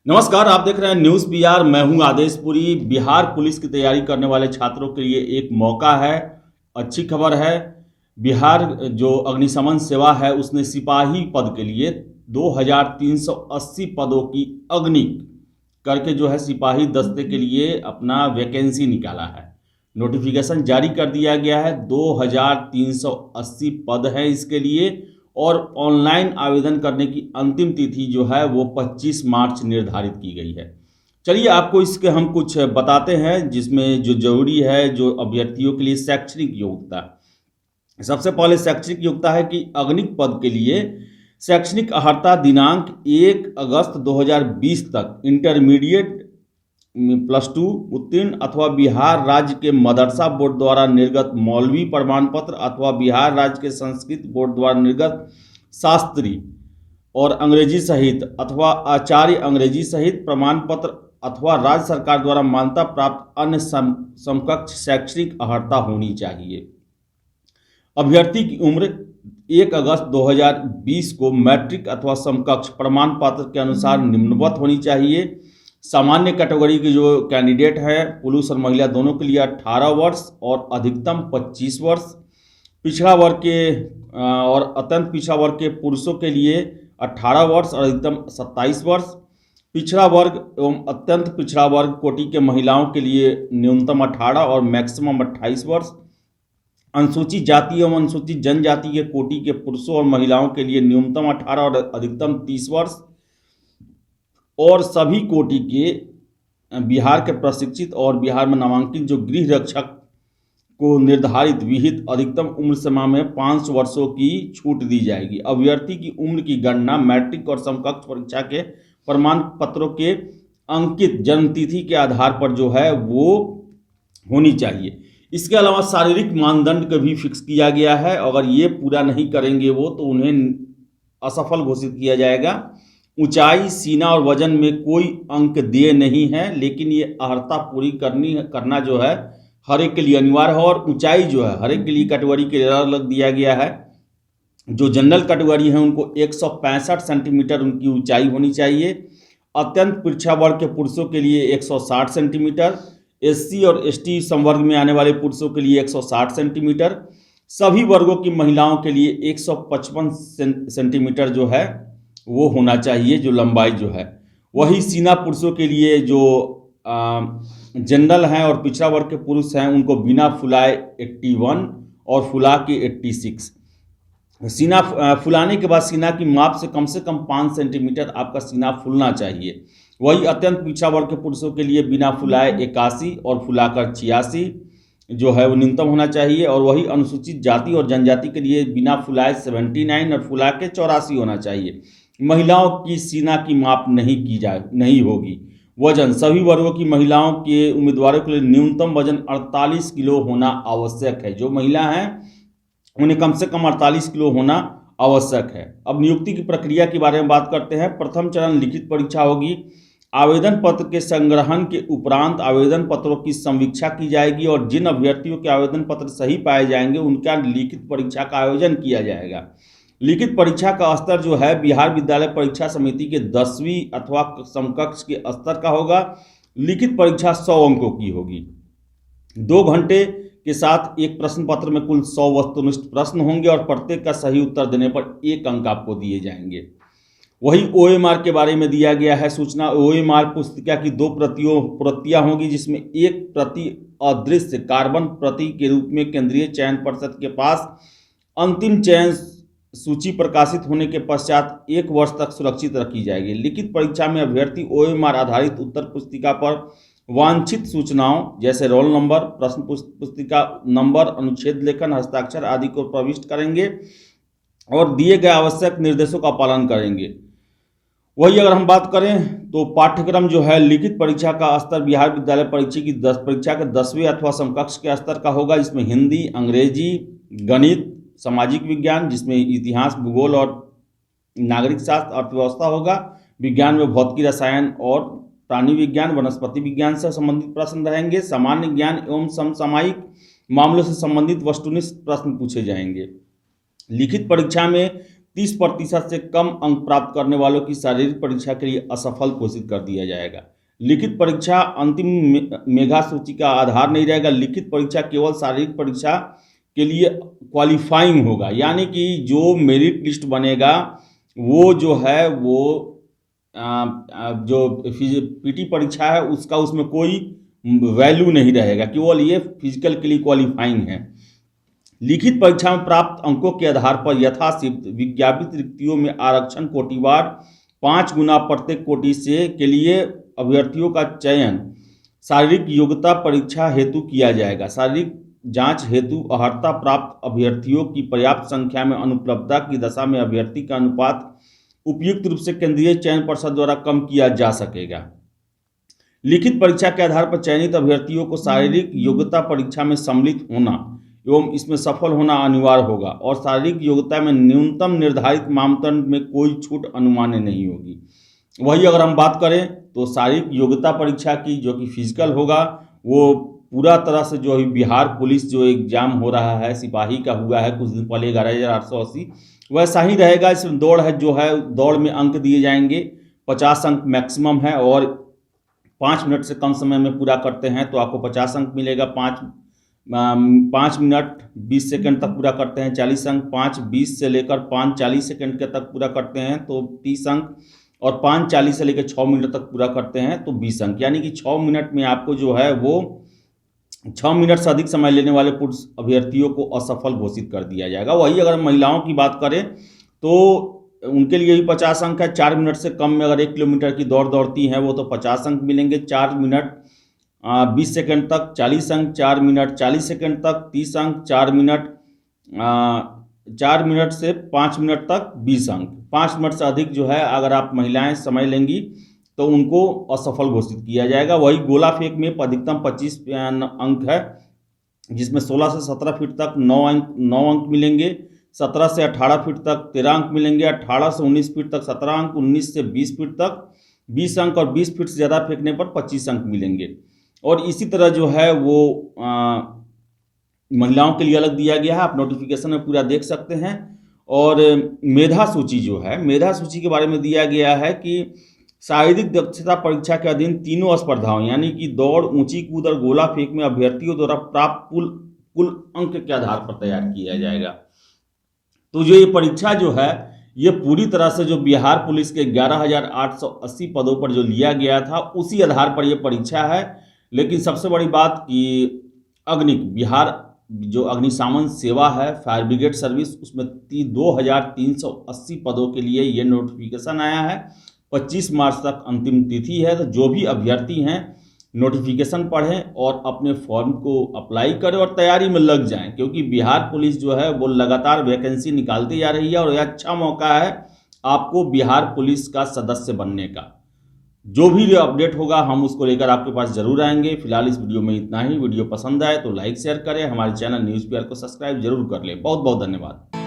नमस्कार, आप देख रहे हैं न्यूज़ पीआर। मैं हूं आदेशपुरी। बिहार पुलिस की तैयारी करने वाले छात्रों के लिए एक मौका है, अच्छी खबर है। बिहार जो अग्निशमन सेवा है उसने सिपाही पद के लिए 2380 पदों की अग्नि करके जो है सिपाही दस्ते के लिए अपना वैकेंसी निकाला है। नोटिफिकेशन जारी कर दिया गया है। 2380 पद है इसके लिए, और ऑनलाइन आवेदन करने की अंतिम तिथि जो है वो 25 मार्च निर्धारित की गई है। चलिए आपको इसके हम कुछ बताते हैं जिसमें जो जरूरी है जो अभ्यर्थियों के लिए शैक्षणिक योग्यता। सबसे पहले शैक्षणिक योग्यता है कि अग्निक पद के लिए शैक्षणिक अर्हता दिनांक 1 अगस्त 2020 तक इंटरमीडिएट +2 उत्तीर्ण अथवा बिहार राज्य के मदरसा बोर्ड द्वारा निर्गत मौलवी प्रमाण पत्र अथवा बिहार राज्य के संस्कृत बोर्ड द्वारा निर्गत शास्त्री और अंग्रेजी सहित अथवा आचार्य अंग्रेजी सहित प्रमाण पत्र अथवा राज्य सरकार द्वारा मान्यता प्राप्त अन्य समकक्ष शैक्षणिक अर्हता होनी चाहिए। अभ्यर्थी की उम्र 1 अगस्त 2020 को मैट्रिक अथवा समकक्ष प्रमाण पत्र के अनुसार निम्नवत होनी चाहिए। सामान्य कैटेगरी के जो कैंडिडेट हैं पुरुष और महिला दोनों के लिए 18 वर्ष और अधिकतम 25 वर्ष। पिछड़ा वर्ग के और अत्यंत पिछड़ा वर्ग के पुरुषों के लिए 18 वर्ष और अधिकतम 27 वर्ष। पिछड़ा वर्ग एवं अत्यंत पिछड़ा वर्ग कोटि के महिलाओं के लिए न्यूनतम 18 और मैक्सिमम 28 वर्ष। अनुसूचित जाति एवं अनुसूचित जनजाति के कोटि के पुरुषों और महिलाओं के लिए न्यूनतम 18 और अधिकतम 30 वर्ष। और सभी कोटि के बिहार के प्रशिक्षित और बिहार में नामांकित जो गृह रक्षक को निर्धारित विहित अधिकतम उम्र सीमा में 5 वर्षों की छूट दी जाएगी। अभ्यर्थी की उम्र की गणना मैट्रिक और समकक्ष परीक्षा के प्रमाण पत्रों के अंकित जन्मतिथि के आधार पर जो है वो होनी चाहिए। इसके अलावा शारीरिक मानदंड का भी फिक्स किया गया है। अगर ये पूरा नहीं करेंगे वो तो उन्हें असफल घोषित किया जाएगा। ऊंचाई, सीना और वजन में कोई अंक दिए नहीं है, लेकिन ये अर्हता पूरी करना जो है हर एक के लिए अनिवार्य है। और ऊंचाई जो है हर एक के लिए कैटेगरी के लिए अलग दिया गया है। जो जनरल कैटेगरी है उनको 165 सेंटीमीटर उनकी ऊंचाई होनी चाहिए। अत्यंत पिछड़ा वर्ग के पुरुषों के लिए 160 सेंटीमीटर। SC और ST संवर्ग में आने वाले पुरुषों के लिए 160 सेंटीमीटर। सभी वर्गों की महिलाओं के लिए 155 सेंटीमीटर जो है वो होना चाहिए जो लंबाई जो है। वही सीना पुरुषों के लिए जो जनरल हैं और पिछड़ा वर्ग के पुरुष हैं उनको बिना फुलाए 81 और फुला के 86। सीना फुलाने के बाद सीना की माप से कम 5 सेंटीमीटर आपका सीना फूलना चाहिए। वही अत्यंत पिछड़ा वर्ग के पुरुषों के लिए बिना फुलाए 81 और फुलाकर 86 जो है वो न्यूनतम होना चाहिए। और वही अनुसूचित जाति और जनजाति के लिए बिना फुलाए 79 और फुला के 84 होना चाहिए। महिलाओं की सीना की माप नहीं होगी। वजन, सभी वर्गों की महिलाओं के उम्मीदवारों के लिए न्यूनतम वजन 48 किलो होना आवश्यक है। जो महिला हैं उन्हें कम से कम 48 किलो होना आवश्यक है। अब नियुक्ति की प्रक्रिया के बारे में बात करते हैं। प्रथम चरण लिखित परीक्षा होगी। आवेदन पत्र के संग्रहण के उपरांत आवेदन पत्रों की समीक्षा की जाएगी और जिन अभ्यर्थियों के आवेदन पत्र सही पाए जाएंगे उनका लिखित परीक्षा का आयोजन किया जाएगा। लिखित परीक्षा का स्तर जो है बिहार विद्यालय परीक्षा समिति के 10वीं अथवा समकक्ष के स्तर का होगा। लिखित परीक्षा 100 अंकों की होगी। 2 घंटे के साथ एक प्रश्न पत्र में कुल 100 वस्तुनिष्ठ प्रश्न होंगे और प्रत्येक का सही उत्तर देने पर 1 अंक आपको दिए जाएंगे। वही OMR के बारे में दिया गया है सूचना। OMR पुस्तिका की 2 प्रतियां होंगी जिसमें एक प्रति अदृश्य कार्बन प्रति के रूप में केंद्रीय चयन पर्षद के पास अंतिम चयन सूची प्रकाशित होने के पश्चात 1 वर्ष तक सुरक्षित रखी जाएगी। लिखित परीक्षा में अभ्यर्थी OMR आधारित उत्तर पुस्तिका पर वांछित सूचनाओं जैसे रोल नंबर, प्रश्न पुस्तिका नंबर, अनुच्छेद लेखन, हस्ताक्षर आदि को प्रविष्ट करेंगे और दिए गए आवश्यक निर्देशों का पालन करेंगे। वही अगर हम बात करें तो पाठ्यक्रम जो है लिखित परीक्षा का स्तर बिहार विद्यालय परीक्षा के 10वें अथवा समकक्ष के स्तर का होगा। इसमें हिंदी, अंग्रेजी, गणित, सामाजिक विज्ञान जिसमें इतिहास, भूगोल और नागरिक शास्त्र, अर्थव्यवस्था होगा। विज्ञान में भौतिकी, रसायन और प्राणी विज्ञान, वनस्पति विज्ञान से संबंधित प्रश्न रहेंगे। सामान्य ज्ञान एवं समसामयिक मामलों से संबंधित वस्तुनिष्ठ प्रश्न पूछे जाएंगे। लिखित परीक्षा में 30% से कम अंक प्राप्त करने वालों की शारीरिक परीक्षा के लिए असफल घोषित कर दिया जाएगा। लिखित परीक्षा अंतिम मेधा सूची का आधार नहीं रहेगा। लिखित परीक्षा केवल शारीरिक परीक्षा के लिए क्वालिफाइंग होगा, यानी कि जो मेरिट लिस्ट बनेगा वो जो है वो जो पीटी परीक्षा है उसका उसमें कोई वैल्यू नहीं रहेगा, केवल ये फिजिकल के लिए क्वालिफाइंग है। लिखित परीक्षा में प्राप्त अंकों के आधार पर यथाशीघ्र विज्ञापित रिक्तियों में आरक्षण कोटिवार 5 गुना प्रत्येक कोटि से के लिए अभ्यर्थियों का चयन शारीरिक योग्यता परीक्षा हेतु किया जाएगा। शारीरिक जांच हेतु अर्हता प्राप्त अभ्यर्थियों की पर्याप्त संख्या में अनुपलब्धता की दशा में अभ्यर्थी का अनुपात उपयुक्त रूप से केंद्रीय चयन पर्षद द्वारा कम किया जा सकेगा। लिखित परीक्षा के आधार पर चयनित अभ्यर्थियों को शारीरिक योग्यता परीक्षा में सम्मिलित होना एवं इसमें सफल होना अनिवार्य होगा और शारीरिक योग्यता में न्यूनतम निर्धारित मापदंड में कोई छूट अनुमान्य नहीं होगी। वही अगर हम बात करें तो शारीरिक योग्यता परीक्षा की जो कि फिजिकल होगा वो पूरा तरह से जो बिहार पुलिस जो एग्जाम हो रहा है सिपाही का हुआ है कुछ दिन पहले 11,880 वैसा ही रहेगा। इसमें दौड़ है जो है दौड़ में अंक दिए जाएंगे, 50 अंक मैक्सिमम है और 5 मिनट से कम समय में पूरा करते हैं तो आपको 50 अंक मिलेगा। 5 मिनट 20 सेकंड तक पूरा करते हैं 40 अंक, 5:20 से लेकर 5:40 सेकंड के तक पूरा करते हैं तो 30 अंक और 5:40 से लेकर 6 मिनट तक पूरा करते हैं तो 20 अंक, यानी कि 6 मिनट में आपको जो है वो 6 मिनट से अधिक समय लेने वाले पुरुष अभ्यर्थियों को असफल घोषित कर दिया जाएगा। वही अगर महिलाओं की बात करें तो उनके लिए भी 50 अंक है। 4 मिनट से कम में अगर 1 किलोमीटर की दौड़ दौड़ती हैं वो तो 50 अंक मिलेंगे। 4 मिनट 20 सेकंड तक 40 अंक, 4 मिनट 40 सेकंड तक 30 अंक, 4 मिनट से 5 मिनट तक 20 अंक। 5 मिनट से अधिक जो है अगर आप महिलाएं समय लेंगी तो उनको असफल घोषित किया जाएगा। वही गोला फेंक में अधिकतम 25 अंक है जिसमें 16 से 17 फीट तक 9 अंक मिलेंगे, 17 से 18 फीट तक 13 अंक मिलेंगे, 18 से 19 फीट तक 17 अंक, 19 से 20 फीट तक 20 अंक और 20 फीट से ज़्यादा फेंकने पर 25 अंक मिलेंगे। और इसी तरह जो है वो महिलाओं के लिए अलग दिया गया है, आप नोटिफिकेशन में पूरा देख सकते हैं। और मेधा सूची जो है मेधा सूची के बारे में दिया गया है कि शारीरिक दक्षता परीक्षा के अधीन तीनों स्पर्धाओं यानी कि दौड़, ऊंची कूद और गोला फेंक में अभ्यर्थियों द्वारा प्राप्त कुल अंक के आधार पर तैयार किया जाएगा। तो जो ये परीक्षा जो है ये पूरी तरह से जो बिहार पुलिस के 11,880 पदों पर जो लिया गया था उसी आधार पर यह परीक्षा है। लेकिन सबसे बड़ी बात कि बिहार जो अग्निशमन सेवा है फायर ब्रिगेड सर्विस उसमें 2,380 पदों के लिए ये नोटिफिकेशन आया है। 25 मार्च तक अंतिम तिथि है। तो जो भी अभ्यर्थी हैं नोटिफिकेशन पढ़ें और अपने फॉर्म को अप्लाई करें और तैयारी में लग जाएं, क्योंकि बिहार पुलिस जो है वो लगातार वैकेंसी निकालती जा रही है और यह अच्छा मौका है आपको बिहार पुलिस का सदस्य बनने का। जो भी अपडेट होगा हम उसको लेकर आपके पास जरूर आएंगे। फिलहाल इस वीडियो में इतना ही। वीडियो पसंद आए तो लाइक शेयर करें, हमारे चैनल न्यूज़ PR को सब्सक्राइब जरूर कर लें। बहुत बहुत धन्यवाद।